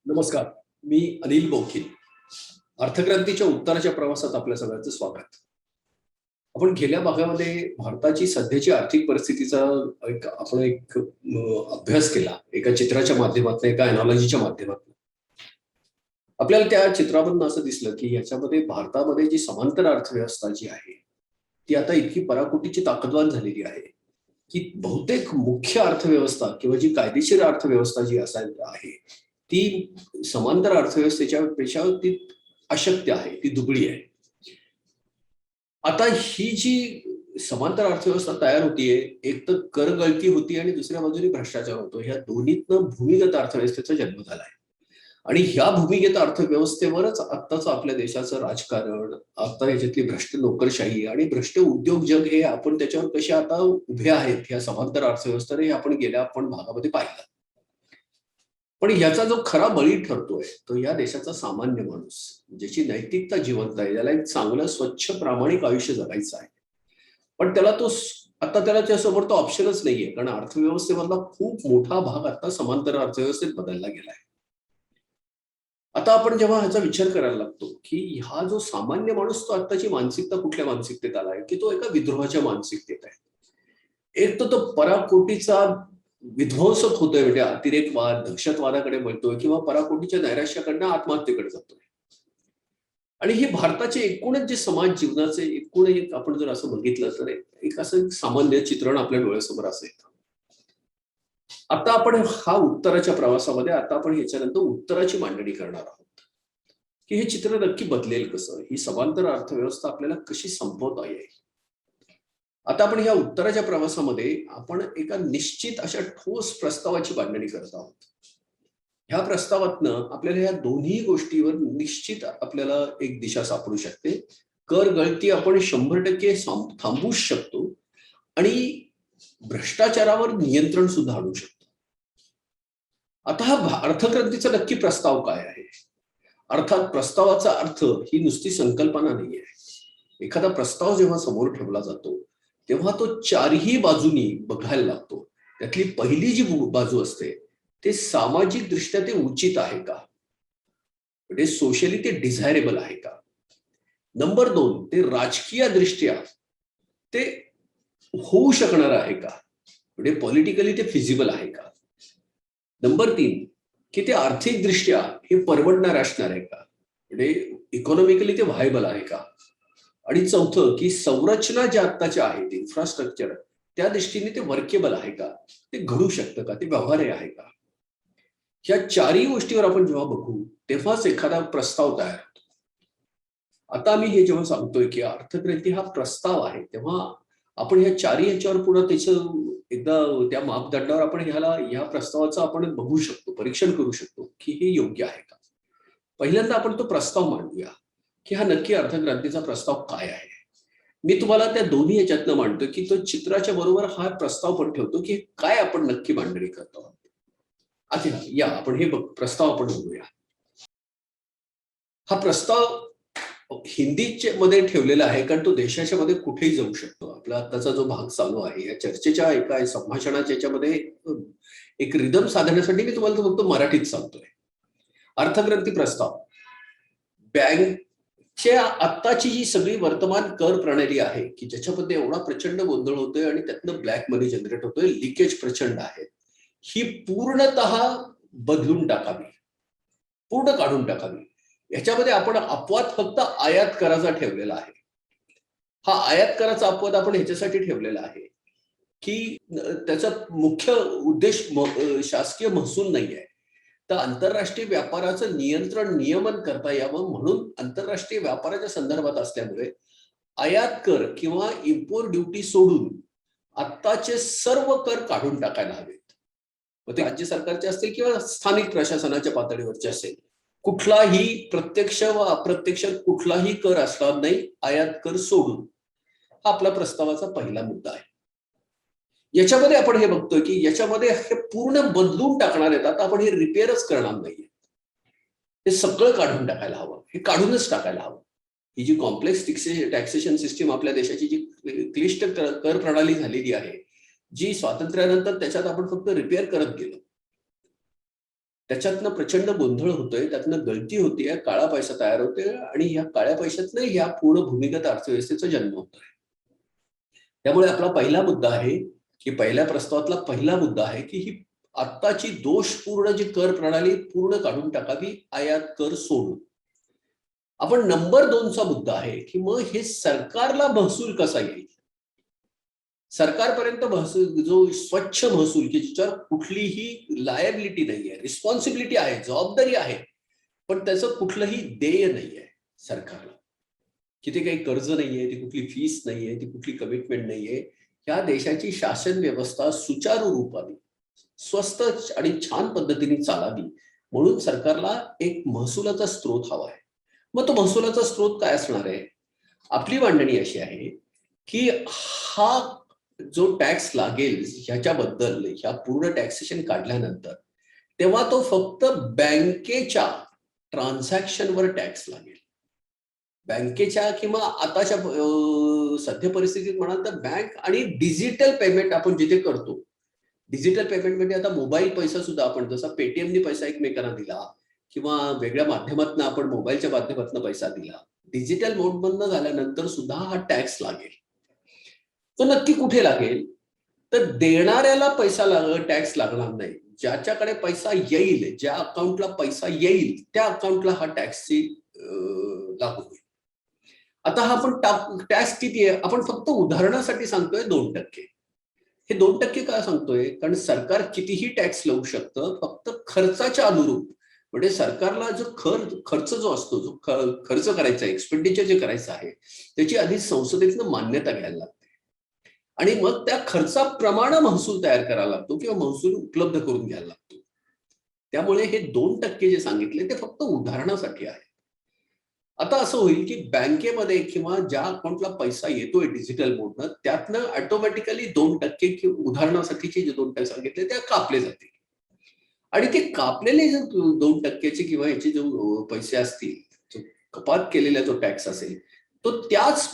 नमस्कार. मी अनिल बोकील. अर्थक्रांतीच्या उत्तराच्या प्रवासात आपल्या सगळ्यांचं स्वागत. आपण गेल्या भागामध्ये भारताची सध्याची आर्थिक परिस्थितीचा एक अभ्यास केला एका चित्राच्या माध्यमातून, एका एनॉलॉजीच्या माध्यमातून. आपल्याला त्या चित्रामधून असं दिसलं की याच्यामध्ये भारतामध्ये जी समांतर अर्थव्यवस्था जी आहे ती आता इतकी पराकोटीची ताकदवान झालेली आहे की बहुतेक मुख्य अर्थव्यवस्था किंवा जी कायदेशीर अर्थव्यवस्था जी असायला आहे ती समांतर अर्थव्यवस्थेच्या पेक्षा ती अशक्य आहे, ती दुबळी आहे. आता ही जी समांतर अर्थव्यवस्था तयार होतीये, एक तर कर गळती होती आणि दुसऱ्या बाजूने भ्रष्टाचार होतो. ह्या दोन्हीतनं भूमिगत अर्थव्यवस्थेचा जन्म झालाय. आणि ह्या भूमिगत अर्थव्यवस्थेवरच आत्ताचं आपल्या देशाचं राजकारण, आता याच्यातली भ्रष्ट नोकरशाही आणि भ्रष्ट उद्योगजग हे आपण त्याच्यावर कसे आता उभे आहेत ह्या समांतर अर्थव्यवस्थेने, हे आपण भागामध्ये पाहिलं. पण याचा जो खरा बळी ठरतोय तो या देशाचा सामान्य माणूस, ज्याची नैतिकता जिवंत आहे, ज्याला एक चांगलं स्वच्छ प्रामाणिक आयुष्य जगायचं आहे. पण आता त्याला त्यासमोर तो ऑप्शनच नाहीये, कारण अर्थव्यवस्थेमधला खूप मोठा भाग आता समांतर अर्थव्यवस्थेत बदलला गेलाय. आता आपण जेव्हा ह्याचा विचार करायला लागतो की हा जो सामान्य माणूस, तो आत्ताची मानसिकता कुठल्या मानसिकतेत आलाय की तो एका विद्रोहाच्या मानसिकतेत आहे. एक तर तो पराकोटीचा विध्वंसक होतोय, म्हणजे अतिरेकवाद, दहशतवादाकडे वळतोय किंवा पराकोटीच्या नैराश्याकडनं आत्महत्येकडे जातोय. आणि ही भारताचे एकूणच जे समाज जीवनाचे एकूण एक आपण जर असं बघितलं तर एक असं सामान्य चित्रण आपल्या डोळ्यासमोर असं येतं. आता आपण हा उत्तराच्या प्रवासामध्ये आता आपण ह्याच्यानंतर उत्तराची मांडणी करणार आहोत की हे चित्र नक्की बदलेल कसं, ही समांतर अर्थव्यवस्था आपल्याला कशी संपवता येईल. आता आपण ह्या उत्तराच्या प्रवासामध्ये आपण एका निश्चित अशा ठोस प्रस्तावाची मांडणी करत आहोत. ह्या प्रस्तावातनं आपल्याला ह्या दोन्ही गोष्टीवर निश्चित आपल्याला एक दिशा सापडू शकते. कर गळती आपण 100% थांबवूच शकतो आणि भ्रष्टाचारावर नियंत्रण सुद्धा आणू शकतो. आता हा अर्थक्रांतीचा नक्की प्रस्ताव काय आहे? अर्थात प्रस्तावाचा अर्थ ही नुसती संकल्पना नाही आहे. एखादा प्रस्ताव जेव्हा समोर ठेवला जातो तेव्हा तो चारही बाजूनी बघायला लागतो. त्यातली पहिली जी बाजू असते ते सामाजिक दृष्ट्या ते उचित आहे का, म्हणजे सोशली ते डिझायरेबल आहे का. नंबर 2, ते राजकीय दृष्ट्या ते होऊ शकणार आहे का, म्हणजे पॉलिटिकली ते फिजिबल आहे का. नंबर 3, की ते आर्थिक दृष्ट्या हे परवडणार असणार आहे का, म्हणजे इकॉनॉमिकली ते व्हायबल आहे का. आणि चौथं, की संरचना ज्या आत्ताच्या आहेत, इन्फ्रास्ट्रक्चर, त्या दृष्टीने ते वर्केबल आहे का, ते घडू शकतं का, ते व्यवहार्य आहे का. ह्या चारही गोष्टीवर आपण जेव्हा बघू तेव्हाच एखादा प्रस्ताव तयार होतो. आता मी हे जेव्हा सांगतोय की अर्थक्रांती हा प्रस्ताव आहे, तेव्हा आपण ह्या चारही ह्याच्यावर पुन्हा त्याचं एकदा त्या मापदंडावर आपण ह्या प्रस्तावाचं आपण बघू शकतो, परीक्षण करू शकतो की हे योग्य आहे का. पहिल्यांदा आपण तो प्रस्ताव मांडूया की हा नक्की अर्थक्रांतीचा प्रस्ताव काय आहे. मी तुम्हाला त्या दोन्ही ह्याच्यातनं मांडतो की तो चित्राच्या बरोबर हा प्रस्ताव पण ठेवतो की काय आपण नक्की मांडणी करतो. आता या आपण हे प्रस्ताव आपण बघूया. हा प्रस्ताव हिंदीचे मध्ये ठेवलेला आहे, कारण तो देशाच्या मध्ये कुठेही जाऊ शकतो. आपला आताचा जो भाग चालू आहे या चर्चेच्या एका संभाषणाच्या याच्यामध्ये एक रिदम साधण्यासाठी मी तुम्हाला फक्त मराठीत सांगतोय. अर्थक्रांती प्रस्ताव. बँकच्या आत्ताची जी सगळी वर्तमान कर प्रणाली आहे की ज्याच्यामध्ये एवढा प्रचंड गोंधळ होतोय आणि त्यातनं ब्लॅक मनी जनरेट होतोय, लिकेज प्रचंड आहे, ही पूर्णतः बदलून टाकावी, पूर्ण काढून टाकावी. याच्यामध्ये आपण अपवाद फक्त आयात कराचा ठेवलेला आहे. हा आयात कराचा अपवाद आपण ह्याच्यासाठी ठेवलेला आहे की त्याचा मुख्य उद्देश शासकीय महसूल नाही आहे, तर आंतरराष्ट्रीय व्यापाराचं नियमन करता यावं म्हणून आंतरराष्ट्रीय व्यापाराच्या संदर्भात असल्यामुळे आयात कर किंवा इम्पोर्ट ड्युटी सोडून आत्ताचे सर्व कर काढून टाकायला हवेत. मग ते राज्य सरकारचे असतील किंवा स्थानिक प्रशासनाच्या पातळीवरचे असेल. कुठलाही प्रत्यक्ष व अप्रत्यक्ष कुठलाही कर असणार नाही, आयात कर सोडून. हा आपला प्रस्तावाचा पहिला मुद्दा आहे. याच्यामध्ये आपण हे बघतोय की याच्यामध्ये हे पूर्ण बदलून टाकणार आहेत. आता आपण हे रिपेअरच करणार नाहीये, हे सगळं काढून टाकायला हवं, हे काढूनच टाकायला हवं. ही जी कॉम्प्लेक्स टॅक्सेशन सिस्टीम आपल्या देशाची जी क्लिष्ट कर प्रणाली झालेली आहे, जी स्वातंत्र्यानंतर त्याच्यात आपण फक्त रिपेअर करत गेलो, त्याच्यातनं प्रचंड गोंधळ होतोय, त्यातनं गळती होतीये, काळा पैसा तयार होतोय आणि या काळ्या पैशातनं या पूर्ण भूमिगत अर्थव्यवस्थेचा जन्म होतोय. त्यामुळे आपला पहिला मुद्दा आहे की पहिल्या प्रस्तावातला पहिला मुद्दा आहे की ही आत्ताची दोषपूर्ण जी कर प्रणाली पूर्ण काढून टाकावी, आयात कर सोडून. आपण नंबर 2चा मुद्दा आहे की मग हे सरकारला महसूल कसा येईल. सरकारपर्यंत महसूल जो स्वच्छ महसूल की ज्याच्यावर कुठलीही लायबिलिटी नाहीये, रिस्पॉन्सिबिलिटी आहे, जबाबदारी आहे, पण त्याचं कुठलंही देय नाहीये सरकारला, की ते काही कर्ज नाहीये, ती कुठली फीस नाहीये, ती कुठली कमिटमेंट नाहीये. या देशाची शासन व्यवस्था सुचारू रूपाने स्वस्त आणि छान पद्धतीने चालावी म्हणून सरकारला एक महसुलाचा स्रोत हवा आहे. मग तो महसुलाचा स्रोत काय असणार आहे. आपली मांडणी अशी आहे की हा जो टॅक्स लागेल ह्याच्याबद्दल ह्या पूर्ण टॅक्सेशन काढल्यानंतर तेव्हा तो फक्त बँकेच्या ट्रान्झॅक्शनवर टॅक्स लागेल. बँकेच्या किंवा आताच्या सध्या परिस्थितीत म्हणाल तर बँक आणि डिजिटल पेमेंट आपण जिथे करतो, डिजिटल पेमेंट म्हणजे आता मोबाईल पैसा सुद्धा आपण जसा पेटीएमने पैसा एकमेकांना दिला किंवा वेगळ्या माध्यमातून आपण मोबाईलच्या माध्यमातून पैसा दिला, डिजिटल मोडमधनं झाल्यानंतर सुद्धा हा टॅक्स लागेल. तो नक्की कुठे लागेल तर देणाऱ्याला पैसा टॅक्स लागणार नाही. ज्याच्याकडे पैसा येईल, ज्या अकाउंटला पैसा येईल त्या अकाउंटला हा टॅक्सची लागू होईल. आता हा आपण टॅक्स किती आहे आपण फक्त उदाहरणासाठी सांगतोय 2%. हे 2% का सांगतोय कारण सरकार कितीही टॅक्स लावू शकतं, फक्त खर्चाच्या अनुरूप. म्हणजे सरकारला जो खर्च जो असतो, जो खर्च करायचा आहे, एक्सपेंडिचर जे करायचं आहे त्याची आधी संसदेतनं मान्यता घ्यायला लागते आणि मग त्या खर्चाप्रमाणे महसूल तयार करायला लागतो किंवा महसूल उपलब्ध करून घ्यायला लागतो. त्यामुळे हे 2% जे सांगितले ते फक्त उदाहरणासाठी आहे. आता असं होईल की बँकेमध्ये किंवा ज्या अकाउंटला पैसा येतोय डिजिटल मोडनं त्यातनं ऑटोमॅटिकली 2% उदाहरणासाठीचे जे 2% सांगितले ते कापले जातील आणि ते कापलेले जे 2%चे किंवा याचे जो पैसे असतील, जो कपात केलेला जो टॅक्स असेल तो त्याच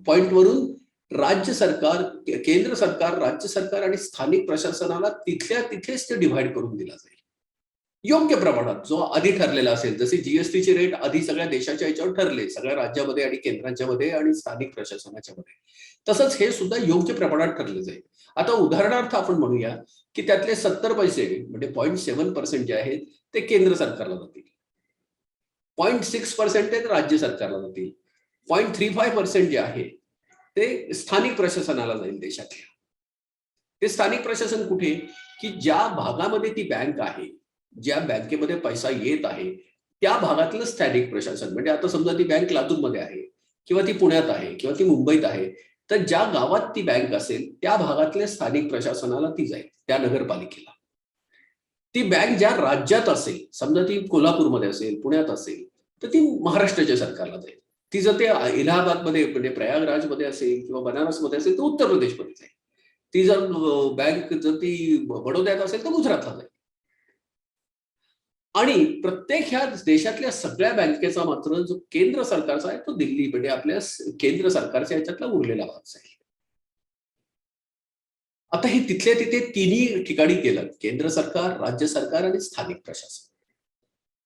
पॉइंटवरून राज्य सरकार, केंद्र सरकार, राज्य सरकार आणि स्थानिक प्रशासनाला तिथल्या तिथेच ते डिव्हाइड करून दिला जाईल योग्य प्रमाणात, जो आधी ठरलेला असेल. जसे जीएसटीचे रेट आधी सगळ्या देशाच्या याच्यावर ठरले, सगळ्या राज्यामध्ये आणि केंद्राच्या मध्ये आणि स्थानिक प्रशासनाच्या मध्ये, तसंच हे सुद्धा योग्य प्रमाणात ठरले जाईल. आता उदाहरणार्थ आपण म्हणूया की त्यातले 70 पैसे म्हणजे 0.7% जे आहेत ते केंद्र सरकारला जातील, 0.6% राज्य सरकारला जातील, 0.35% जे आहे ते स्थानिक प्रशासनाला जाईल देशातल्या. ते स्थानिक प्रशासन कुठे की ज्या भागामध्ये ती बँक आहे, ज्या बँकेमध्ये पैसा येत आहे त्या भागातलं स्थानिक प्रशासन. म्हणजे आता समजा ती बँक लातूरमध्ये आहे किंवा ती पुण्यात आहे किंवा ती मुंबईत आहे, तर ज्या गावात ती बँक असेल त्या भागातल्या स्थानिक प्रशासनाला ती जाईल, त्या नगरपालिकेला. ती बँक ज्या राज्यात असेल, समजा ती कोल्हापूरमध्ये असेल, पुण्यात असेल, तर ती महाराष्ट्राच्या सरकारला जाईल. ती जर ते इलाहाबादमध्ये म्हणजे प्रयागराजमध्ये असेल किंवा बनारसमध्ये असेल तर उत्तर प्रदेशमध्ये जाईल. ती जर बँक जर ती बडोद्यात असेल तर गुजरातला जाईल. आणि प्रत्येक ह्या देशातल्या सगळ्या बँकेचा मात्र जो केंद्र सरकारचा आहे तो दिल्ली म्हणजे आपल्या केंद्र सरकारच्या ह्याच्यातला उरलेला भाग आहे. आता हे तिथल्या तिथे तिन्ही ठिकाणी केलं, केंद्र सरकार, राज्य सरकार आणि स्थानिक प्रशासन.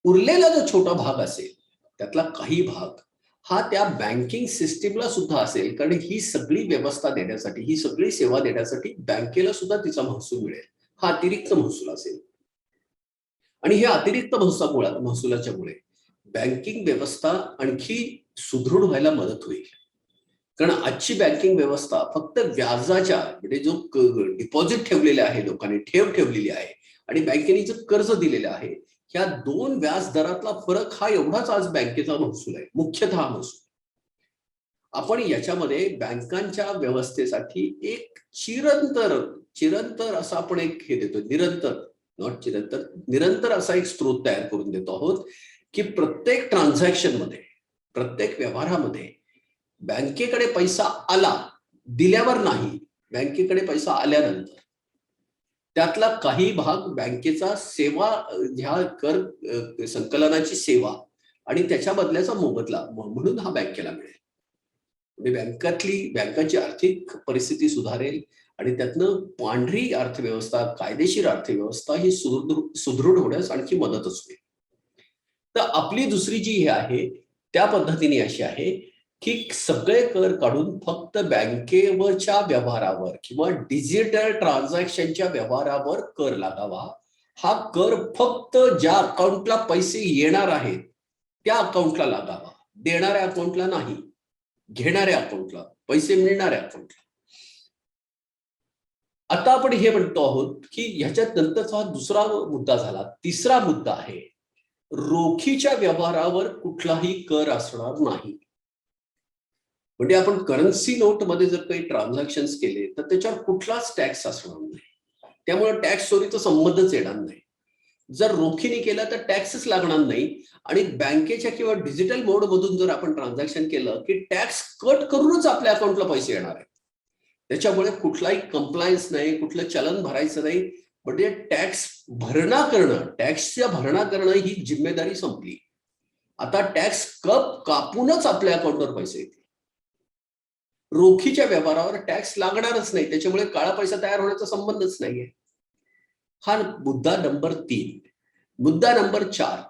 उरलेला जो छोटा भाग असेल त्यातला काही भाग हा त्या बँकिंग सिस्टीमला सुद्धा असेल, कारण ही सगळी व्यवस्था देण्यासाठी, ही सगळी सेवा देण्यासाठी बँकेला सुद्धा तिचा महसूल मिळेल. हा अतिरिक्त महसूल असेल आणि हे अतिरिक्त महसुलाच्यामुळे बँकिंग व्यवस्था आणखी सुदृढ व्हायला मदत होईल. कारण आजची बँकिंग व्यवस्था फक्त व्याजाच्या म्हणजे जो डिपॉझिट ठेवलेले आहे, लोकांनी ठेव ठेवलेली आहे आणि बँकेने जो कर्ज दिलेलं आहे, ह्या 2 व्याज दरातला फरक हा एवढाच आज बँकेचा महसूल आहे, मुख्यतः महसूल. आपण याच्यामध्ये बँकांच्या व्यवस्थेसाठी एक चिरंतर असा आपण एक हे देतो, निरंतर असा एक स्रोत तयार करून देतो आहोत की प्रत्येक ट्रान्झॅक्शन मध्ये, प्रत्येक व्यवहारामध्ये बँकेकडे पैसा आला, दिल्यावर नाही, बँकेकडे पैसा आल्यानंतर त्यातला काही भाग बँकेचा सेवा, ह्या कर संकलनाची सेवा आणि त्याच्या बदल्याचा मोबदला म्हणून हा बँकेला मिळेल. म्हणजे बँकांची आर्थिक परिस्थिती सुधारेल आणि त्यातनं पांढरी अर्थव्यवस्था, कायदेशीर अर्थव्यवस्था ही सुदृढ होण्यास आणखी मदतच होईल. तर आपली दुसरी जी हे आहे त्या पद्धतीने अशी आहे की सगळे कर काढून फक्त बँकेवरच्या व्यवहारावर किंवा डिजिटल ट्रान्झॅक्शनच्या व्यवहारावर कर लागावा. हा कर फक्त ज्या अकाउंटला पैसे येणार आहेत त्या अकाउंटला लागावा, देणाऱ्या अकाउंटला नाही, घेणाऱ्या अकाउंटला, पैसे मिळणाऱ्या अकाउंटला. आता आपण हे म्हणतो आहोत की ह्याच्यात नंतरचा हा दुसरा मुद्दा झाला. तिसरा मुद्दा आहे रोखीच्या व्यवहारावर कुठलाही कर असणार नाही. म्हणजे आपण करन्सी नोट मध्ये जर काही ट्रान्झॅक्शन केले तर त्याच्यावर कुठलाच टॅक्स असणार नाही. त्यामुळे टॅक्स चोरीचा संबंधच येणार नाही. जर रोखीने केलं तर टॅक्सच लागणार नाही. आणि बँकेच्या किंवा डिजिटल मोड मधून जर आपण ट्रान्झॅक्शन केलं की टॅक्स कट करूनच आपल्या अकाउंटला पैसे येणार आहेत. त्याच्यामुळे कुठलाही कंप्लायन्स नाही, कुठलं चलन भरायचं नाही. म्हणजे टॅक्स भरणा करणं ही जिम्मेदारी संपली. आता टॅक्स कापूनच आपल्या अकाउंटवर पैसे येतील. रोखीच्या व्यवहारावर टॅक्स लागणारच नाही. त्याच्यामुळे काळा पैसा तयार होण्याचा संबंधच नाहीये. हा मुद्दा नंबर 3. मुद्दा नंबर 4.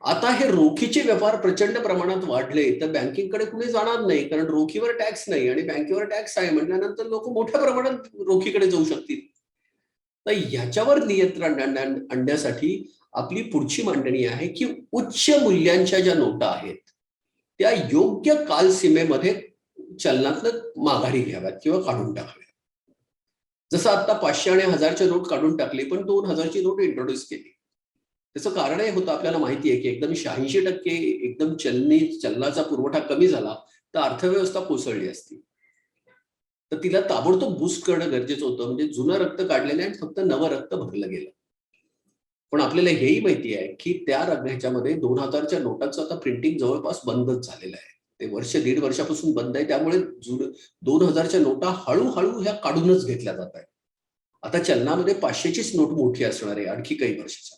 आता हे रोखीचे व्यवहार प्रचंड प्रमाणात वाढले तर बँकिंगकडे कुणी जाणार नाही, कारण रोखीवर टॅक्स नाही आणि बँकेवर टॅक्स आहे म्हटल्यानंतर लोक मोठ्या प्रमाणात रोखीकडे जाऊ शकतील. तर ह्याच्यावर नियंत्रण आणण्यासाठी आपली पुढची मांडणी आहे की उच्च मूल्यांच्या ज्या नोटा आहेत त्या योग्य कालसीमेमध्ये चलनातलं माघारी घ्याव्यात किंवा काढून टाकाव्यात. जसं आता 500 आणि 1000च्या नोट काढून टाकली पण 2000ची नोट इंट्रोड्यूस केली. त्याचं कारण हे होतं, आपल्याला माहिती आहे की एकदम 86% एकदम चलनाचा पुरवठा कमी झाला तर अर्थव्यवस्था कोसळली असती. तर तिला ताबडतोब बूस्ट करणं गरजेचं होतं. म्हणजे जुनं रक्त काढलेलं आणि फक्त नवं रक्त भरलं गेलं. पण आपल्याला हेही माहिती आहे की त्या ह्याच्यामध्ये 2000च्या नोटांचं आता प्रिंटिंग जवळपास बंदच झालेलं आहे. ते दीड वर्षापासून बंद आहे. त्यामुळे 2000च्या नोटा हळूहळू ह्या काढूनच घेतल्या जात आहेत. आता चलनामध्ये 500चीच नोट मोठी असणार आहे आणखी काही वर्षाच्या.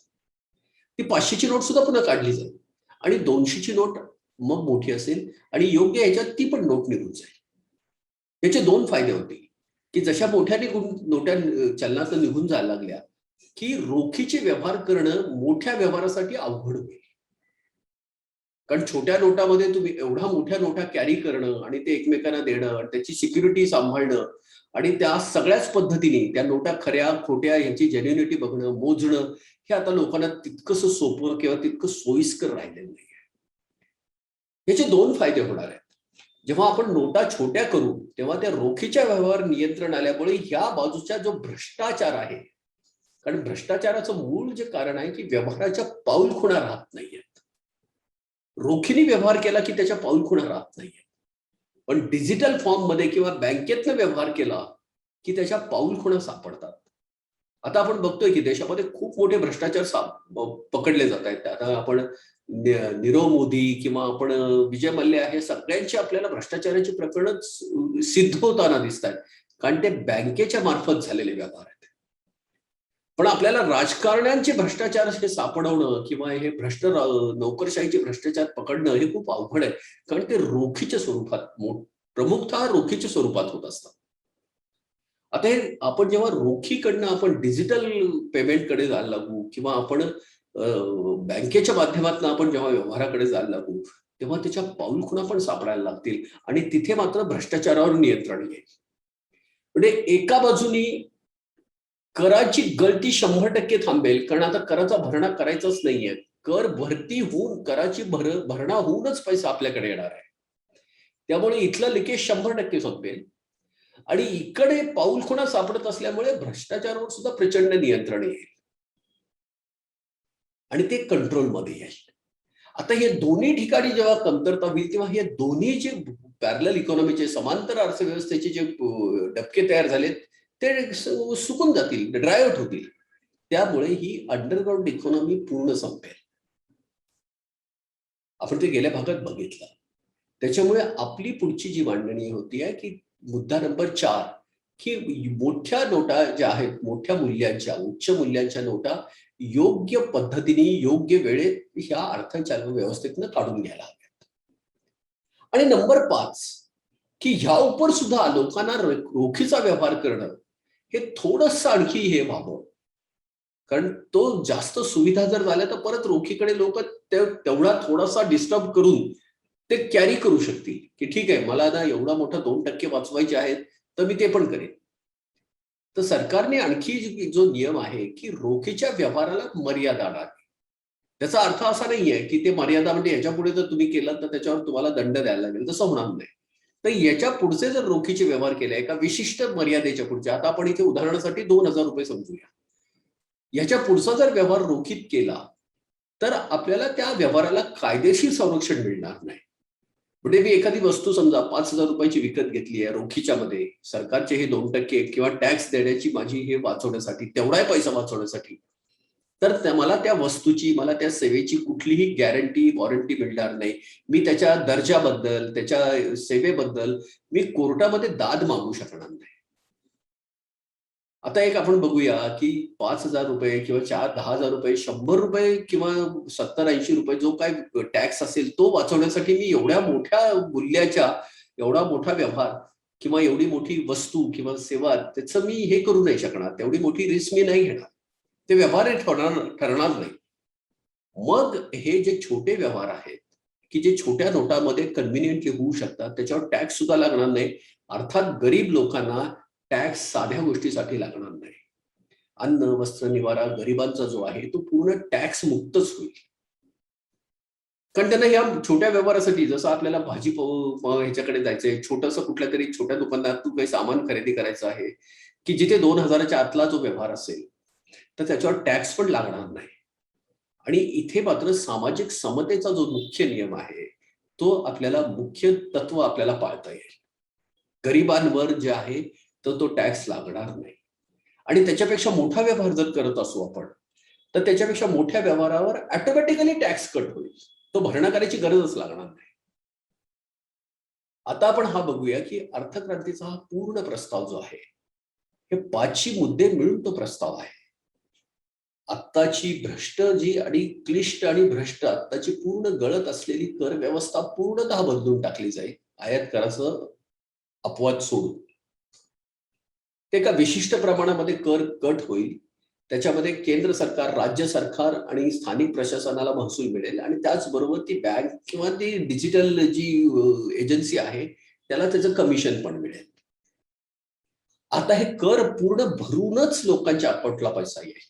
ती 500ची नोट सुद्धा पुन्हा काढली जाईल आणि 200ची नोट मग मोठी असेल आणि योग्य ह्याच्यात ती पण नोट निघून जाईल. याचे 2 फायदे होते की जशा मोठ्या नोट्या चलनातून निघून जायला लागल्या की रोखीचे व्यवहार करणं मोठ्या व्यवहारासाठी अवघड होईल. कारण छोट्या नोटामध्ये तुम्ही एवढ्या मोठ्या नोटा कॅरी करणं आणि ते एकमेकांना देणं, त्याची सिक्युरिटी सांभाळणं आणि त्या सगळ्याच पद्धतीने त्या नोटा खऱ्या खोट्या यांची जेन्युनिटी बघणं, मोजणं हे आता लोकांना तितकंसं सोपं किंवा तितकं सोयीस्कर राहिलेलं नाही. याचे 2 फायदे होणार आहेत. जेव्हा आपण नोटा छोट्या करू तेव्हा त्या रोखीच्या व्यवहार नियंत्रण आल्यामुळे ह्या बाजूचा जो भ्रष्टाचार आहे, कारण भ्रष्टाचाराचं मूळ जे कारण आहे की व्यवहाराच्या पाऊलखुणा राहत नाहीयेत. रोखीने व्यवहार केला की त्याच्या पाऊलखुणा राहत नाहीये. पण डिजिटल फॉर्म मध्ये किंवा बँकेतनं व्यवहार केला की त्याच्या पाऊलखुणा सापडतात. आता आपण बघतोय की देशामध्ये खूप मोठे भ्रष्टाचार पकडले जात आहेत. आता आपण नीरव मोदी किंवा आपण विजय मल्ल्या हे सगळ्यांची आपल्याला भ्रष्टाचाराची प्रकरणं सिद्ध होताना दिसत आहेत, कारण ते बँकेच्या मार्फत झालेले व्यवहार आहेत. पण आपल्याला राजकारण्यांचे भ्रष्टाचार हे सापडवणं किंवा हे नोकरशाहीचे भ्रष्टाचार पकडणं हे खूप अवघड आहे, कारण ते रोखीच्या स्वरूपात प्रमुखतः रोखीच्या स्वरूपात होत असतात. आता हे आपण जेव्हा रोखीकडनं आपण डिजिटल पेमेंटकडे जायला लागू किंवा आपण बँकेच्या माध्यमातून आपण जेव्हा व्यवहाराकडे जायला लागू तेव्हा त्याच्या पाऊलखुणा पण सापडायला लागतील आणि तिथे मात्र भ्रष्टाचारावर नियंत्रण येईल. म्हणजे एका बाजूनी कराची गळती 100% थांबेल, कारण आता कराचा भरणा करायचाच नाहीये. कर भरती होऊन कराची भरणा होऊनच पैसा आपल्याकडे येणार आहे. त्यामुळे इथलं लिकेज 100% संपेल आणि इकडे पाऊलखुणा सापडत असल्यामुळे भ्रष्टाचारावर सुद्धा प्रचंड नियंत्रण येईल आणि ते कंट्रोलमध्ये येईल. आता हे दोन्ही ठिकाणी जेव्हा कमतरता होईल तेव्हा हे दोन्ही जे पॅरलल इकॉनॉमीचे समांतर अर्थव्यवस्थेचे जे डबके तयार झालेत ते सुकून जातील, ड्राय आउट होतील. त्यामुळे ही अंडरग्राऊंड इकॉनॉमी पूर्ण संपेल. आपण ते गेल्या भागात बघितलं. त्याच्यामुळे आपली पुढची जी मांडणी होती आहे की मुद्दा नंबर 4 की मोठ्या नोटा ज्या आहेत, मोठ्या मूल्यांच्या, उच्च मूल्यांच्या नोटा योग्य पद्धतीने योग्य वेळेत ह्या अर्थचालक व्यवस्थेतनं काढून घ्यायला हव्यात. आणि नंबर 5 की ह्या उपर सुद्धा लोकांना रोखीचा व्यवहार करणं हे थोडंसं आणखी हे व्हावं. कारण तो जास्त सुविधा जर झाल्या तर परत रोखीकडे लोक तेवढा थोडासा डिस्टर्ब करून ते कॅरी करू शकतील, की ठीक आहे मला ना एवढा मोठा 2% वाचवायचे आहेत, तर मी ते पण करेन. तर सरकारने आणखी जो नियम आहे की रोखीच्या व्यवहाराला मर्यादा आणावी. त्याचा अर्थ असा नाहीये की ते मर्यादा म्हणजे याच्या पुढे जर तुम्ही केलं तर त्याच्यावर तुम्हाला दंड द्यायला लागेल, तसं होणार नाही. तर याच्या पुढचे जर रोखीचे व्यवहार केले एका विशिष्ट मर्यादेच्या पुढचे, आता आपण इथे उदाहरणासाठी ₹2,000 समजूया. याच्या पुढचा जर व्यवहार रोखीत केला तर आपल्याला त्या व्यवहाराला कायदेशीर संरक्षण मिळणार नाही. म्हणजे मी एखादी वस्तू समजा ₹5,000 विकत घेतली आहे रोखीच्या मध्ये, सरकारचे हे 2% किंवा टॅक्स देण्याची माझी हे वाचवण्यासाठी, तेवढाही पैसा वाचवण्यासाठी, तर मला त्या वस्तूची, मला त्या सेवेची कुठलीही गॅरंटी वॉरंटी मिळणार नाही. मी त्याच्या दर्जाबद्दल, त्याच्या सेवेबद्दल मी कोर्टामध्ये दाद मागू शकणार नाही. आता एक आपण बघूया की ₹5,000 किंवा ₹10,000, ₹100 किंवा ₹70-80 जो काय टॅक्स असेल तो वाचवण्यासाठी मी एवढ्या मोठ्या मूल्याच्या, एवढा मोठा व्यवहार किंवा एवढी मोठी वस्तू किंवा सेवा त्याचं मी हे करू नाही शकणार. तेवढी मोठी रिस्क मी नाही घेणार. ते व्यवहार ठरणार नाही. मग हे जे छोटे व्यवहार आहेत, की जे छोट्या नोटामध्ये कन्व्हिनियंटली होऊ शकतात, त्याच्यावर टॅक्स सुद्धा लागणार नाही. अर्थात गरीब लोकांना टॅक्स साध्या गोष्टीसाठी लागणार नाही. अन्न, वस्त्र, निवारा गरिबांचा जो आहे तो पूर्ण टॅक्स मुक्तच होईल. कारण त्यांना या छोट्या व्यवहारासाठी, जसं आपल्याला भाजी ह्याच्याकडे जायचंय, छोटंसं कुठल्या तरी छोट्या दुकानदारातून काही सामान खरेदी करायचं आहे, की जिथे 2,000च्या आतला जो व्यवहार असेल, तर त्याच्यावर टॅक्स पण लागणार नाही. आणि इथे मात्र सामाजिक समतेचा जो मुख्य नियम आहे, तो आपल्याला मुख्य तत्व आपल्याला पाळता येईल. गरिबांवर जे आहे तर तो टॅक्स लागणार नाही. आणि त्याच्यापेक्षा मोठा व्यवहार जर करत असू आपण, तर त्याच्यापेक्षा मोठ्या व्यवहारावर ऑटोमॅटिकली टॅक्स कट होईल. तो भरणा करायची गरजच लागणार नाही. आता आपण हा बघूया की अर्थक्रांतीचा हा पूर्ण प्रस्ताव जो आहे, हे 5 मुद्दे मिळून तो प्रस्ताव आहे. आत्ताची भ्रष्ट जी आणि क्लिष्ट आणि भ्रष्ट आत्ताची पूर्ण गळत असलेली कर व्यवस्था पूर्णतः बदलून टाकली जाईल आयात कराचं अपवाद सोडून. ते एका विशिष्ट प्रमाणामध्ये कर कट होईल. त्याच्यामध्ये केंद्र सरकार, राज्य सरकार आणि स्थानिक प्रशासनाला महसूल मिळेल आणि त्याचबरोबर ती बँक किंवा ती डिजिटल जी एजन्सी आहे त्याला त्याचं कमिशन पण मिळेल. आता हे कर पूर्ण भरूनच लोकांच्या अकाउंटला पैसा येईल.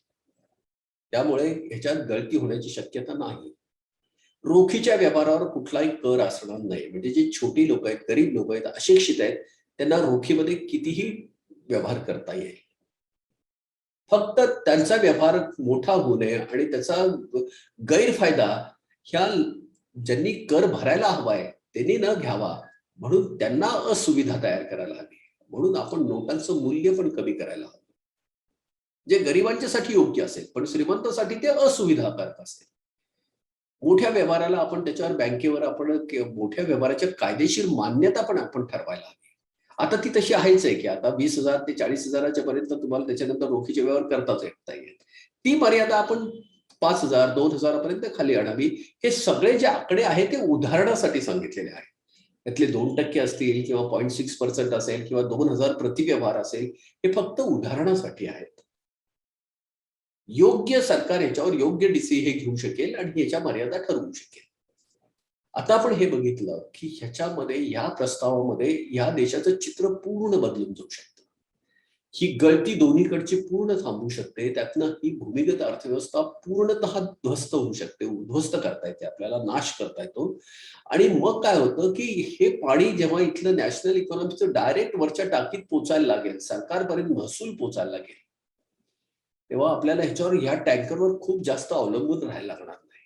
त्यामुळे ह्याच्यात गळती होण्याची शक्यता नाही. रोखीच्या व्यवहारावर कुठलाही कर असणार नाही. म्हणजे जे छोटी लोक आहेत, गरीब लोक आहेत, अशिक्षित आहेत, त्यांना रोखीमध्ये कितीही व्यवहार करता येईल. फक्त त्यांचा व्यवहार मोठा होऊ नये आणि त्याचा गैरफायदा ह्या ज्यांनी कर भरायला हवाय त्यांनी न घ्यावा, म्हणून त्यांना असुविधा तयार करायला हवी. म्हणून आपण नोटांचं मूल्य पण कमी करायला हवं. जे गरिबांच्यासाठी योग्य असेल, पण श्रीमंतासाठी ते असुविधाकारक असेल. मोठ्या व्यवहाराला आपण त्याच्यावर बँकेवर आपण मोठ्या व्यवहाराच्या कायदेशीर मान्यता पण आपण ठरवायला हवी. आता ती तशी आहेच आहे की आता 20,000 ते 40,000च्या पर्यंत तुम्हाला त्याच्यानंतर रोखीचे व्यवहार करताच येता येईल. ती मर्यादा आपण 5,000, 2,000 पर्यंत खाली आणावी. हे सगळे जे आकडे आहेत ते उदाहरणासाठी सांगितलेले आहेत. त्यातले 2% असतील किंवा 0.6% असेल किंवा 2,000 प्रति व्यवहार असेल, हे फक्त उदाहरणासाठी आहेत. योग्य सरकार ह्याच्यावर योग्य हे घेऊ शकेल आणि ह्याच्या मर्यादा ठरवू शकेल. आता आपण हे बघितलं की ह्याच्यामध्ये, या प्रस्तावामध्ये या देशाचं चित्र पूर्ण बदलून जाऊ शकतं. ही गळती दोन्हीकडची पूर्ण थांबू शकते. त्यातनं ही भूमिगत अर्थव्यवस्था पूर्णतः ध्वस्त होऊ शकते, उद्ध्वस्त करता येते, आपल्याला नाश करता येतो. आणि मग काय होतं की हे पाणी जेव्हा इथलं नॅशनल इकॉनॉमीचं डायरेक्ट वरच्या टाकीत पोचायला लागेल, सरकारपर्यंत महसूल पोचायला लागेल, तेव्हा आपल्याला ह्याच्यावर, ह्या टँकरवर खूप जास्त अवलंबून राहायला लागणार नाही.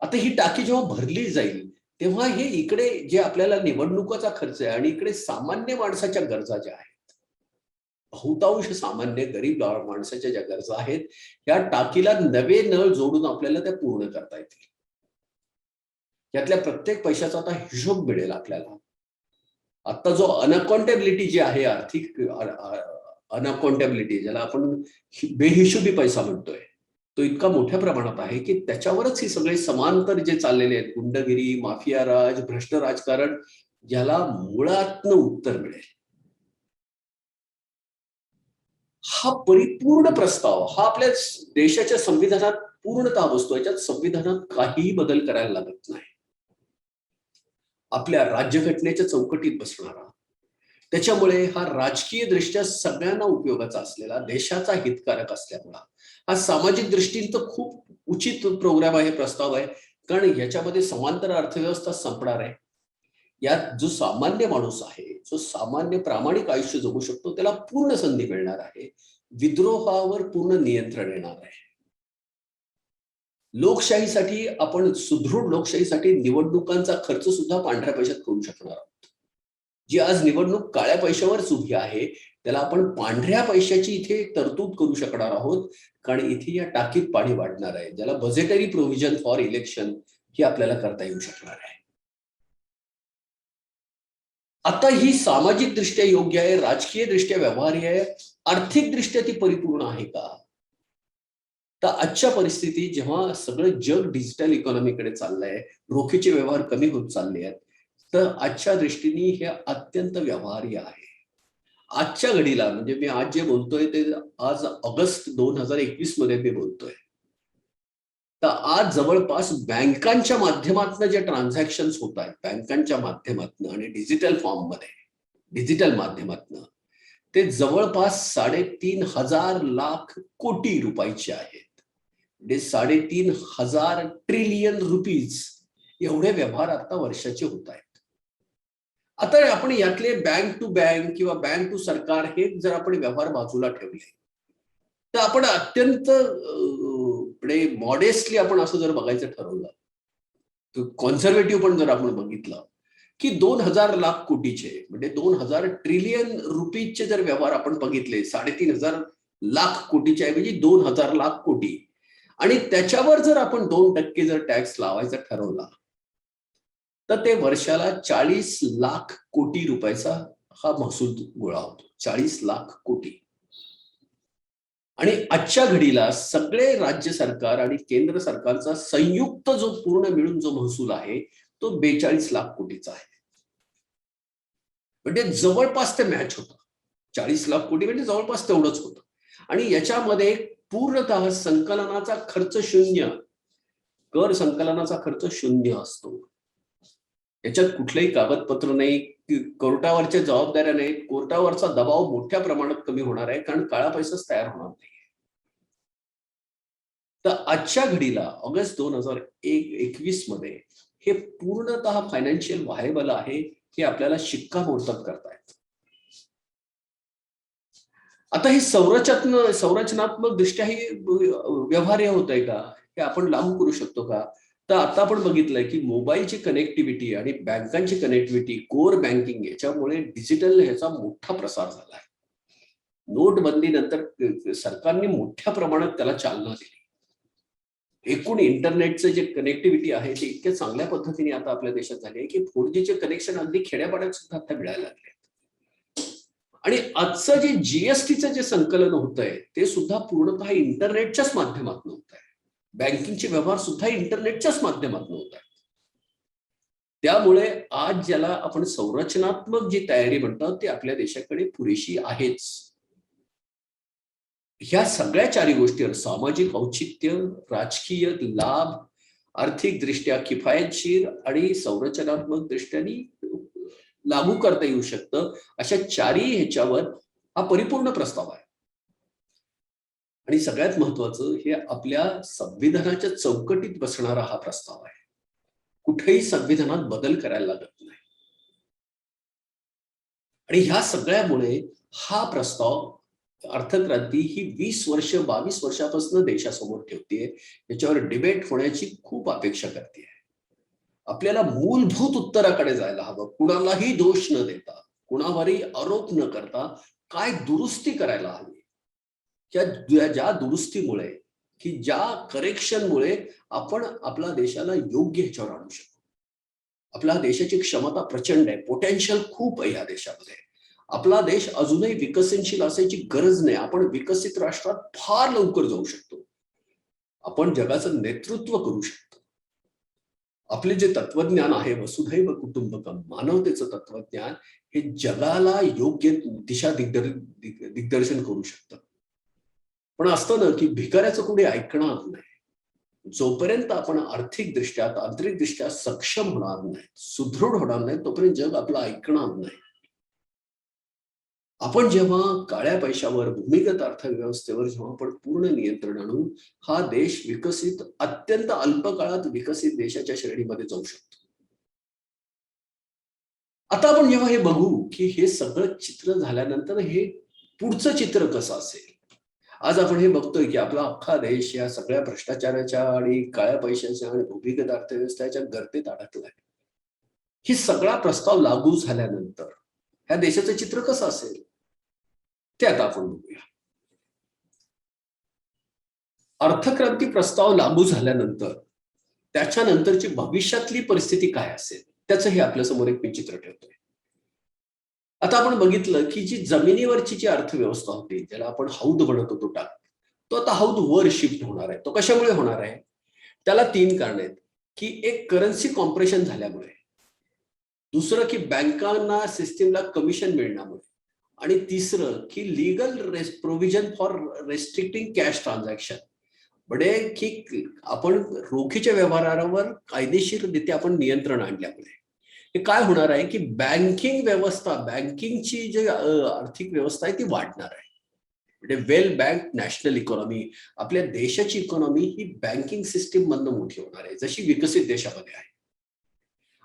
आता ही टाकी जेव्हा भरली जाईल, तेव्हा हे इकडे जे आपल्याला निवडणुकाचा खर्च आहे आणि इकडे सामान्य माणसाच्या गरजा ज्या आहेत, बहुतांश सामान्य गरीब माणसाच्या ज्या गरजा आहेत, या टाकीला नवे नळ जोडून आपल्याला त्या पूर्ण करता येतील. यातल्या प्रत्येक पैशाचा आता हिशोब मिळेल आपल्याला. आता जो अनअकाउंटेबिलिटी जी आहे, आर्थिक अनअकाउंटेबिलिटी ज्याला आपण बेहिशोबी पैसा म्हणतोय, तो इतका मोठ्या प्रमाणात आहे की त्याच्यावरच ही सगळे समांतर जे चाललेले आहेत, गुंडगिरी, माफिया राज, भ्रष्ट राजकारण, याला मुळातनं उत्तर मिळेल. हा परिपूर्ण प्रस्ताव हा आपल्या देशाच्या संविधानात पूर्णतः बसतो. याच्यात संविधानात काहीही बदल करायला लागत नाही. आपल्या राज्यघटनेच्या चौकटीत बसणारा, त्याच्यामुळे हा राजकीय दृष्ट्या सगळ्यांना उपयोगाचा असलेला, देशाचा हितकारक असल्यामुळे हा सामाजिक दृष्टीने तर खूप उचित प्रोग्राम आहे, प्रस्ताव आहे. कारण याच्यामध्ये समांतर अर्थव्यवस्था संपणार आहे. यात जो सामान्य माणूस आहे, जो सामान्य प्रामाणिक आयुष्य जगू शकतो, त्याला पूर्ण संधी मिळणार आहे. विद्रोहावर पूर्ण नियंत्रण येणार आहे. लोकशाहीसाठी आपण सुदृढ लोकशाहीसाठी निवडणुकांचा खर्च सुद्धा पांढऱ्या पैशात करू शकणार आहोत. जी आज निवडणूक काळ्या पैशावरच उभी आहे, त्याला आपण पांढऱ्या पैशाची इथे तरतूद करू शकणार आहोत. कारण इथे या टाकीत पाणी वाढणार आहे, ज्याला बजेटरी प्रोव्हिजन फॉर इलेक्शन ही आपल्याला करता येऊ शकणार आहे. आता ही सामाजिक दृष्ट्या योग्य आहे, राजकीय दृष्ट्या व्यवहार्य आहे, आर्थिक दृष्ट्या ती परिपूर्ण आहे का? तर आजच्या परिस्थितीत जेव्हा सगळं जग डिजिटल इकॉनॉमीकडे चाललंय, रोखीचे व्यवहार कमी होत चालले आहेत, तर आजच्या दृष्टीने हे अत्यंत व्यवहार्य आहे. आजच्या घडीला म्हणजे मी आज जे बोलतोय ते आज ऑगस्ट 2021 मध्ये मी बोलतोय. तर आज जवळपास बँकांच्या माध्यमातून जे ट्रान्झॅक्शन होत आहेत, बँकांच्या माध्यमातून आणि डिजिटल फॉर्म मध्ये, डिजिटल माध्यमातून, ते जवळपास 3,500,000 कोटी रुपयाचे आहेत. म्हणजे 3,500 ट्रिलियन रुपीज एवढे व्यवहार आता वर्षाचे होत आहेत. आता आपण यातले बँक टू बँक किंवा बँक टू सरकार हे जर आपण व्यवहार बाजूला ठेवले, तर आपण अत्यंत मॉडेस्टली आपण असं जर बघायचं ठरवलं, तर कॉन्झर्वेटिव्ह पण जर आपण बघितलं की 2,000 लाख कोटीचे म्हणजे 2,000 ट्रिलियन रुपीजचे जर व्यवहार आपण बघितले, 3,500,000 कोटीच्या ऐवजी 2,000 लाख कोटी, आणि त्याच्यावर जर आपण 2% जर टॅक्स लावायचा ठरवला, तर ते वर्षाला 40 लाख कोटी रुपयाचा हा महसूल गोळा होतो. 40 लाख कोटी. आणि आजच्या घडीला सगळे राज्य सरकार आणि केंद्र सरकारचा संयुक्त जो पूर्ण मिळून जो महसूल आहे, तो 42 लाख कोटीचा आहे. म्हणजे जवळपास ते मॅच होतं. 40 लाख कोटी म्हणजे जवळपास तेवढंच होतं. आणि याच्यामध्ये पूर्णतः संकलनाचा खर्च शून्य, कर संकलनाचा खर्च शून्य असतो. याच्यात कुठलंही कागदपत्र नाही, कोर्टावरच्या जबाबदाऱ्या नाहीत, कोर्टावरचा दबाव मोठ्या प्रमाणात कमी होणार आहे, कारण काळा पैसाच तयार होणार नाही. तर आजच्या घडीला ऑगस्ट 2021 मध्ये हे पूर्णतः फायनान्शियल व्हायबल आहे, हे आपल्याला शिक्कामोर्तब करतायत. आता हे संरचनात्मक दृष्ट्या हे व्यवहार्य होत आहे का, हे आपण लागू करू शकतो का? तर आता आपण बघितलंय की मोबाईलची कनेक्टिव्हिटी आणि बँकांची कनेक्टिव्हिटी, कोर बँकिंग, याच्यामुळे डिजिटल ह्याचा मोठा प्रसार झाला आहे. नोटबंदीनंतर सरकारने मोठ्या प्रमाणात त्याला चालना दिली. एकूण इंटरनेटचं जे कनेक्टिव्हिटी आहे ते इतक्या चांगल्या पद्धतीने आता आपल्या देशात झाली आहे की 4Gचे कनेक्शन अगदी खेड्यापाड्यात सुद्धा आता मिळायला लागले. आणि आजचं जे जीएसटीचं जे संकलन होत आहे, ते सुद्धा पूर्णतः इंटरनेटच्याच माध्यमातून होत आहे. बँकिंगचे व्यवहार सुद्धा इंटरनेटच्याच माध्यमातून होत आहेत. त्यामुळे आज ज्याला आपण संरचनात्मक जी तयारी म्हणतो, ती आपल्या देशाकडे पुरेशी आहेच. ह्या सगळ्या चारी गोष्टीवर सामाजिक औचित्य, राजकीय लाभ, आर्थिक दृष्ट्या किफायतशीर आणि संरचनात्मक दृष्ट्याने लागू करता येऊ शकतं, अशा चारही ह्याच्यावर हा परिपूर्ण प्रस्ताव आहे. आणि सगळ्यात महत्वाचं, हे आपल्या संविधानाच्या चौकटीत बसणारा हा प्रस्ताव आहे. कुठेही संविधानात बदल करायला लागत नाही. आणि ह्या सगळ्यामुळे हा प्रस्ताव, अर्थक्रांती ही 22 वर्षापासून देशासमोर ठेवते, याच्यावर डिबेट होण्याची खूप अपेक्षा करते. आपल्याला मूलभूत उत्तराकडे जायला हवं, कुणालाही दोष न देता, कुणावरही आरोप न करता काय दुरुस्ती करायला हवी, ज्या दुरुस्तीमुळे, की ज्या करेक्शनमुळे आपण आपल्या देशाला योग्य ह्याच्यावर आणू शकतो. आपल्या देशाची क्षमता प्रचंड आहे, पोटेन्शियल खूप आहे या देशामध्ये. आपला देश अजूनही विकसनशील असायची गरज नाही. आपण विकसित राष्ट्रात फार लवकर जाऊ शकतो. आपण जगाचं नेतृत्व करू शकतो. आपले जे तत्वज्ञान आहे, वसुधैव कुटुंबकम, मानवतेचं तत्वज्ञान, हे जगाला योग्य दिशा दिग्दर्शन करू शकतं. पण असतं ना की भिकाऱ्याचं कोणी ऐकणार नाही. जोपर्यंत आपण आर्थिकदृष्ट्या तांत्रिकदृष्ट्या सक्षम होणार नाही, सुदृढ होणार नाही, तोपर्यंत जग आपलं ऐकणार नाही. आपण जेव्हा काळ्या पैशावर, भूमिगत अर्थव्यवस्थेवर जेव्हा आपण पूर्ण नियंत्रण आणू, हा देश विकसित, अत्यंत अल्प काळात विकसित देशाच्या श्रेणीमध्ये जाऊ शकतो. आता आपण जेव्हा हे बघू की हे सगळं चित्र झाल्यानंतर हे पुढचं चित्र कसं असेल. आज आपण हे बघतोय की आपला अख्खा देश या सगळ्या भ्रष्टाचाराच्या आणि काळ्या पैशाच्या आणि भूमिगत अर्थव्यवस्थेच्या गर्तेत अडकलाय. ही सगळा प्रस्ताव लागू झाल्यानंतर ह्या देशाचं चित्र कसं असेल ते आता आपण बघूया. अर्थक्रांती प्रस्ताव लागू झाल्यानंतर त्याच्यानंतरची भविष्यातली परिस्थिती काय असेल त्याचं हे आपल्या समोर एक मी चित्र ठेवतोय. आता आपण बघितलं की जी जमिनीवरची जी अर्थव्यवस्था होती, ज्याला आपण हौद म्हणत होतो टाक, तो आता हौद वर शिफ्ट होणार आहे. तो कशामुळे होणार आहे? त्याला 3 कारण आहेत. की एक करन्सी कॉम्प्रेशन झाल्यामुळे, दुसरं की बँकांना सिस्टीमला कमिशन मिळण्यामुळे, आणि तिसरं की legal provision for restricting cash transaction, म्हणजे की आपण रोखीच्या व्यवहारावर कायदेशीररित्या आपण नियंत्रण आणल्यामुळे हे काय होणार आहे की बँकिंग व्यवस्था, बँकिंगची जी आर्थिक व्यवस्था आहे ती वाढणार आहे. म्हणजे वेल बँक नॅशनल इकॉनॉमी, आपल्या देशाची इकॉनॉमी ही बँकिंग सिस्टीम मधनं मोठी होणार आहे, जशी विकसित देशामध्ये आहे.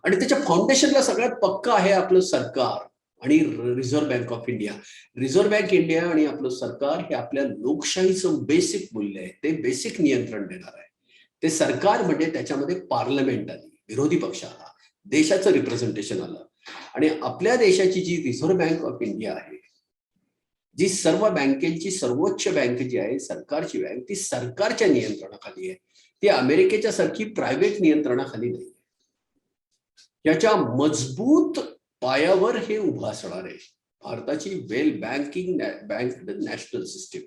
आणि त्याच्या फाउंडेशनला सगळ्यात पक्का आहे आपलं सरकार आणि reserve bank of India. Reserve bank India आणि आपलं सरकार हे आपल्या लोकशाहीचं बेसिक मूल्य आहे, ते बेसिक नियंत्रण देणार आहे. ते सरकार म्हणजे त्याच्यामध्ये पार्लमेंट आली, विरोधी पक्ष आला, देशाचं रिप्रेझेंटेशन आलं, आणि आपल्या देशाची जी रिझर्व्ह बँक ऑफ इंडिया आहे, जी सर्व बँकेची सर्वोच्च बँक जी आहे, सरकारची बँक, ती सरकारच्या नियंत्रणाखाली आहे. ती अमेरिकेच्या सारखी प्रायव्हेट नियंत्रणाखाली नाही. याच्या मजबूत पायावर हे उभं असणार आहे भारताची वेल बँक नॅशनल सिस्टीम.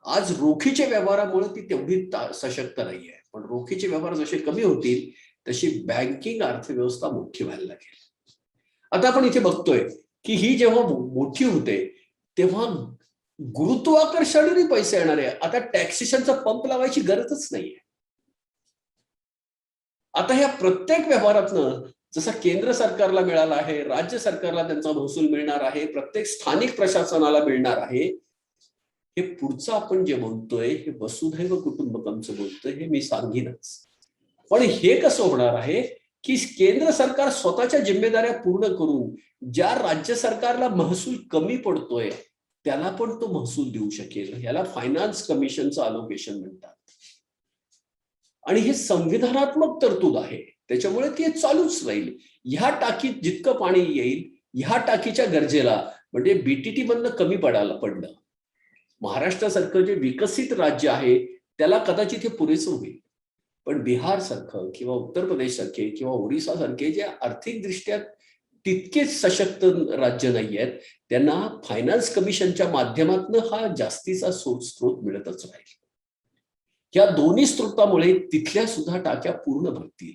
आज रोखीच्या व्यवहारामुळे ती तेवढी सशक्त नाहीये, पण रोखीचे व्यवहार जसे कमी होतील तशी बँकिंग अर्थव्यवस्था मोठी व्हायला लागेल. आता आपण इथे बघतोय की ही जेव्हा मोठी होते तेव्हा गुरुत्वाकर्षणाने पैसे येणार आहे. आता टॅक्सेशनचा पंप लावायची गरजच नाहीये. आता ह्या प्रत्येक व्यवहारातनं जसा केंद्र सरकारला मिळाला आहे, राज्य सरकारला त्यांचा महसूल मिळणार आहे, प्रत्येक स्थानिक प्रशासनाला मिळणार आहे. हे पुढचं आपण जे बोलतोय हे वसुधैव कुटुंबकमचं बोलतोय, हे मी सांगीनच. पण हे कसं होणार आहे की केंद्र सरकार स्वतःच्या जिम्मेदाऱ्या पूर्ण करून ज्या राज्य सरकारला महसूल कमी पडतोय त्याला पण तो महसूल देऊ शकेल. याला फायनान्स कमिशनचं अलोकेशन म्हणतात. आणि हे संविधानात्मक तरतूद आहे, त्याच्यामुळे ते चालूच राहील. ह्या टाकीत जितकं पाणी येईल, ह्या टाकीच्या गरजेला, म्हणजे बीटीटी मधनं कमी पडलं, महाराष्ट्रासारखं जे विकसित राज्य आहे त्याला कदाचित हे पुरेसं होईल. पण बिहार सारखं किंवा उत्तर प्रदेश सारखे किंवा ओरिसा सारखे जे आर्थिकदृष्ट्या तितकेच सशक्त राज्य नाही आहेत, त्यांना फायनान्स कमिशनच्या माध्यमातून हा जास्तीचा स्रोत मिळतच राहील. या दोन्ही स्रोतामुळे तिथल्या सुद्धा टाक्या पूर्ण भरतील.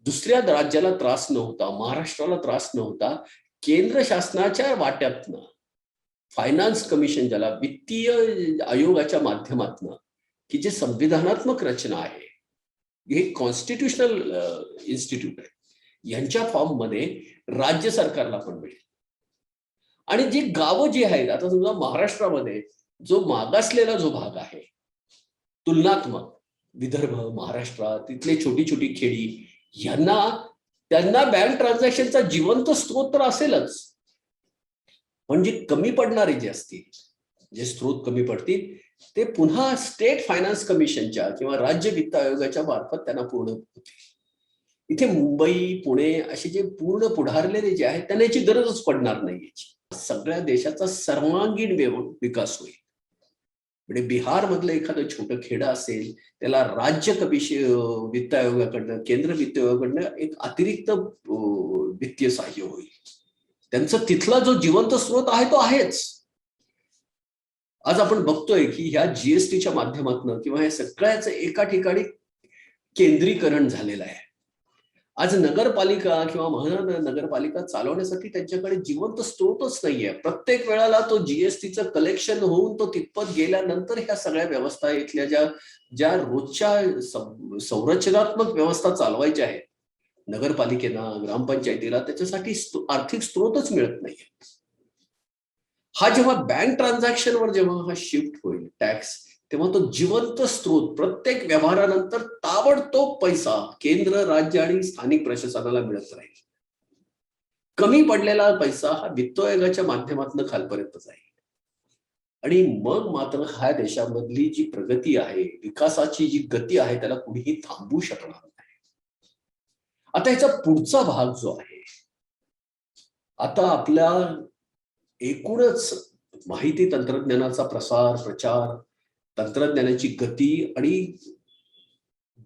दुसऱ्या राज्याला त्रास नव्हता, महाराष्ट्राला त्रास नव्हता. केंद्र शासनाच्या वाट्यातनं फायनान्स कमिशन, ज्याला वित्तीय आयोगाच्या माध्यमातून, की जे संविधानात्मक रचना आहे, हे कॉन्स्टिट्युशनल इन्स्टिट्यूट आहे, यांच्या फॉर्म मध्ये राज्य सरकारला पण मिळेल. आणि जी गावं जी आहेत, आता समजा महाराष्ट्रामध्ये जो मागासलेला जो भाग आहे तुलनात्मक, विदर्भ, महाराष्ट्र, तिथले छोटी छोटी खेडी, त्यांना बँक ट्रान्झॅक्शनचा जिवंत स्रोत तर असेलच, पण जे कमी पडणारे जे असतील, जे स्रोत कमी पडतील, ते पुन्हा स्टेट फायनान्स कमिशनच्या किंवा राज्य वित्त आयोगाच्या मार्फत त्यांना पूर्ण होतील. इथे मुंबई, पुणे असे जे पूर्ण पुढारलेले जे आहेत त्यांना याची गरजच पडणार नाही. सगळ्या देशाचा सर्वांगीण विकास होईल. म्हणजे बिहार मधलं एखादं छोटं खेडं असेल, त्याला राज्य वित्त आयोगाकडनं, केंद्र वित्त आयोगाकडनं एक अतिरिक्त वित्तीय सहाय्य होईल. त्यांचा तिथला जो जिवंत स्रोत आहे तो आहेच. आज आपण बघतोय की ह्या जीएसटीच्या माध्यमातून किंवा ह्या सगळ्याचं एका ठिकाणी केंद्रीकरण झालेलं आहे. आज नगरपालिका किंवा महानगरपालिका चालवण्यासाठी त्यांच्याकडे जिवंत स्रोतच नाहीये. प्रत्येक वेळेला तो जीएसटीचं कलेक्शन होऊन तो तितपत गेल्यानंतर ह्या सगळ्या व्यवस्था इथल्या ज्या ज्या रोजच्या संरचनात्मक व्यवस्था चालवायच्या आहेत नगरपालिकेला, ग्रामपंचायतीला, त्याच्यासाठी आर्थिक स्रोतच मिळत नाहीये. हा जेव्हा बँक ट्रान्झॅक्शनवर जेव्हा हा शिफ्ट होईल टॅक्स, तेव्हा तो जिवंत स्रोत प्रत्येक व्यवहारानंतर ताबडतोब पैसा केंद्र, राज्य आणि स्थानिक प्रशासनाला मिळत राहील. कमी पडलेला पैसा हा वित्त आयोगाच्या माध्यमातून खालपर्यंत जाईल आणि मग मात्र ह्या देशामधली जी प्रगती आहे, विकासाची जी गती आहे, त्याला कुणीही थांबवू शकणार नाही. आता ह्याचा पुढचा भाग जो आहे, आता आपल्या एकूणच माहिती तंत्रज्ञानाचा प्रसार, प्रचार, तंत्रज्ञानाची गती आणि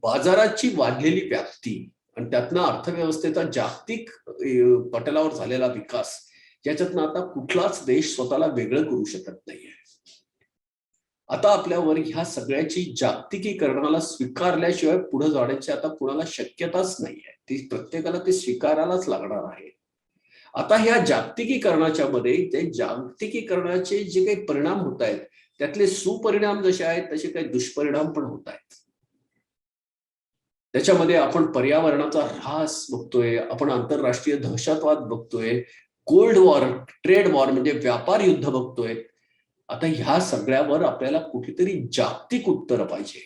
बाजाराची वाढलेली व्याप्ती आणि त्यातनं अर्थव्यवस्थेचा जागतिक पटलावर झालेला विकास, याच्यातनं आता कुठलाच देश स्वतःला वेगळं करू शकत नाहीये. आता आपल्यावर ह्या सगळ्याची जागतिकीकरणाला स्वीकारल्याशिवाय पुढे जाण्याची आता कुणाला शक्यताच नाहीये. ती प्रत्येकाला ते स्वीकारायलाच लागणार आहे. आता ह्या जागतिकीकरणाच्या मध्ये ते जागतिकीकरणाचे जे काही परिणाम होत आहेत, त्यातले सुपरिणाम जसे आहेत तसे काही दुष्परिणाम पण होत आहेत. त्याच्यामध्ये आपण पर्यावरणाचा ऱ्हास बघतोय, आपण आंतरराष्ट्रीय दहशतवाद बघतोय, कोल्ड वॉर, ट्रेड वॉर म्हणजे व्यापार युद्ध बघतोय. आता ह्या सगळ्यावर आपल्याला कुठेतरी जागतिक उत्तर पाहिजे.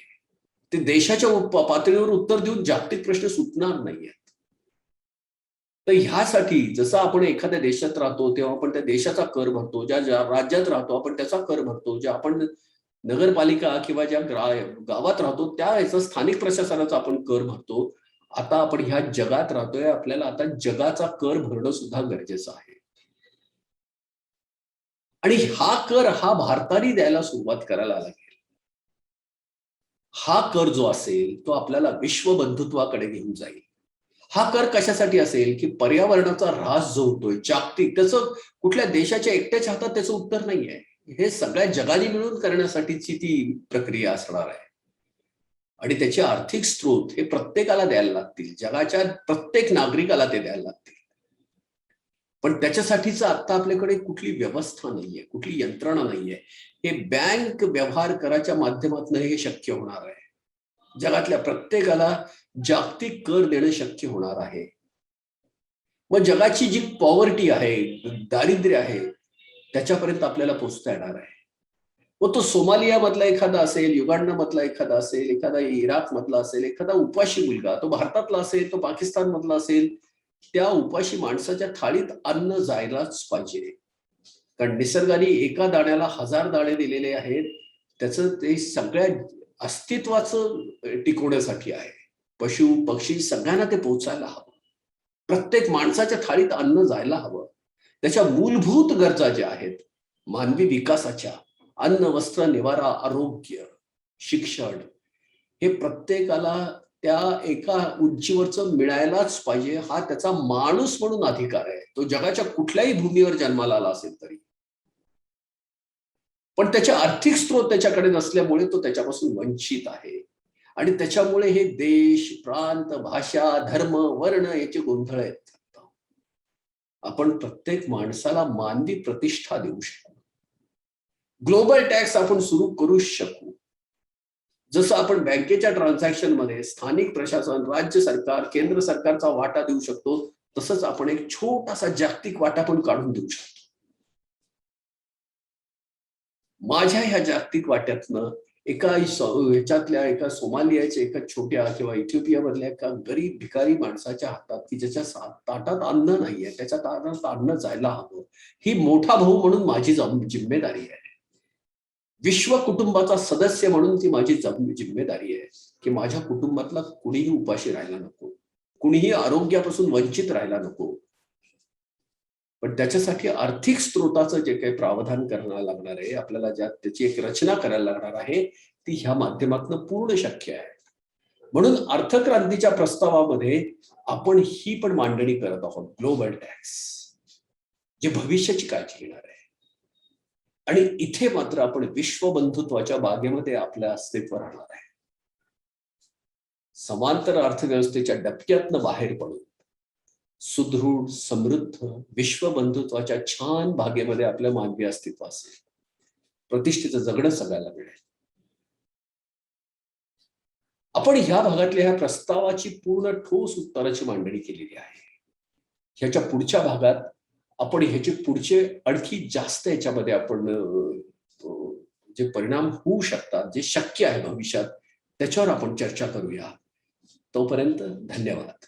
ते देशाच्या पातळीवर उत्तर देऊन जागतिक प्रश्न सुटणार नाहीयेत. तर ह्यासाठी जसं आपण एखाद्या देशात राहतो तेव्हा आपण त्या देशाचा कर भरतो, ज्या ज्या राज्यात राहतो आपण त्याचा कर भरतो, ज्या आपण नगरपालिका किंवा ज्या गावात राहतो त्या याचा स्थानिक प्रशासनाचा आपण कर भरतो. आता आपण ह्या जगात राहतोय, आपल्याला आता जगाचा कर भरणं सुद्धा गरजेचं आहे. आणि हा कर हा भारताने द्यायला सुरुवात करायला लागेल. हा कर जो असेल तो आपल्याला विश्व बंधुत्वाकडे घेऊन जाईल. हा कर कशासाठी असेल की पर्यावरणाचा ऱ्हास जो होतोय जागतिक, त्याचं कुठल्या देशाच्या एकट्याच्या हातात त्याचं उत्तर नाहीये. हे सगळ्या जगाने मिळून करण्यासाठीची ती प्रक्रिया असणार आहे. आणि त्याचे आर्थिक स्रोत हे प्रत्येकाला द्यायला लागतील, जगाच्या प्रत्येक नागरिकाला ते द्यायला लागतील. पण त्याच्यासाठीच आता आपल्याकडे कुठली व्यवस्था नाहीये, कुठली यंत्रणा नाहीये. हे बँक व्यवहार कराच्या माध्यमातून हे शक्य होणार आहे. जगातल्या प्रत्येकाला जागतिक कर देणं शक्य होणार आहे. मग जगाची जी पॉवर्टी आहे, दारिद्र्य आहे, त्याच्यापर्यंत आपल्याला पोहोचता येणार आहे. मग तो सोमालिया मधला एखादा असेल, युगांडा मधला एखादा असेल, एखादा इराक मधला असेल, एखादा उपाशी मुलगा, तो भारतातला असेल, तो पाकिस्तान मधला असेल, त्या उपाशी माणसाच्या थाळीत अन्न जायलाच पाहिजे. कारण निसर्गाने एका दाण्याला 1000 दाणे दिलेले आहेत. त्याचं ते सगळ्या अस्तित्वाचं टिकवण्यासाठी आहे. पशु पक्षी सगळ्यांना ते पोहोचायला हवं. प्रत्येक माणसाच्या थाळीत अन्न जायला हवं. त्याच्या मूलभूत गरजा ज्या आहेत मानवी विकासाच्या, अन्न, वस्त्र, निवारा, आरोग्य, शिक्षण, हे प्रत्येकाला त्या एका उंचीवरचं मिळायलाच पाहिजे. हा त्याचा माणूस म्हणून अधिकार आहे. तो जगाच्या कुठल्याही भूमीवर जन्माला आला असेल तरी. पण त्याचे आर्थिक स्रोत त्याच्याकडे नसल्यामुळे तो त्याच्यापासून वंचित आहे. आणि त्याच्यामुळे हे देश, प्रांत, भाषा, धर्म, वर्ण याचे गोंधळ आहेत. आपण प्रत्येक माणसाला मानवी प्रतिष्ठा देऊ शकू. ग्लोबल टॅक्स आपण सुरू करू शकू. जसं आपण बँकेच्या ट्रान्झॅक्शन मध्ये स्थानिक प्रशासन, राज्य सरकार, केंद्र सरकारचा वाटा देऊ शकतो, तसंच आपण एक छोटासा जागतिक वाटा पण काढून देऊ शकतो. माझ्या ह्या जागतिक वाट्यातनं एका ह्याच्यातल्या एका सोमालियाच्या एका छोट्या किंवा इथिओपियामधल्या एका गरीब भिकारी माणसाच्या हातात, की ज्याच्या ताटात अन्न नाहीये, त्याच्या ताटात अन्न जायला हवं, ही मोठा भाऊ म्हणून माझी जिम्मेदारी आहे. विश्व कुटुंबाचा सदस्य म्हणून ती माझी जिम्मेदारी आहे की माझ्या कुटुंबातला कुणीही उपाशी राहायला नको, कुणीही आरोग्यापासून वंचित राहायला नको. पण त्याच्यासाठी आर्थिक स्रोताचं जे काही प्रावधान करायला लागणार आहे, आपल्याला ज्यात त्याची एक रचना करायला लागणार आहे, ती ह्या माध्यमातून पूर्ण शक्य आहे. म्हणून अर्थक्रांतीच्या प्रस्तावामध्ये आपण ही पण मांडणी करत आहोत, ग्लोबल टॅक्स, जे भविष्याची काळजी घेणार आहे. आणि इथे मात्र आपण विश्व बंधुत्वाच्या बागेमध्ये आपलं अस्तित्व राहणार आहे. समांतर अर्थव्यवस्थेच्या डबक्यातनं बाहेर पडून सुदृढ समृद्ध विश्वबंधुत्वाच्या छान भागेमध्ये आपलं मानवी अस्तित्व असेल, प्रतिष्ठेचं जगणं सगळ्याला मिळेल. आपण ह्या भागातल्या ह्या प्रस्तावाची पूर्ण ठोस उत्तराची मांडणी केलेली आहे. ह्याच्या पुढच्या भागात आपण ह्याचे पुढचे आणखी जास्त याच्यामध्ये आपण जे परिणाम होऊ शकतात, जे शक्य आहे भविष्यात, त्याच्यावर आपण चर्चा करूया. तोपर्यंत धन्यवाद.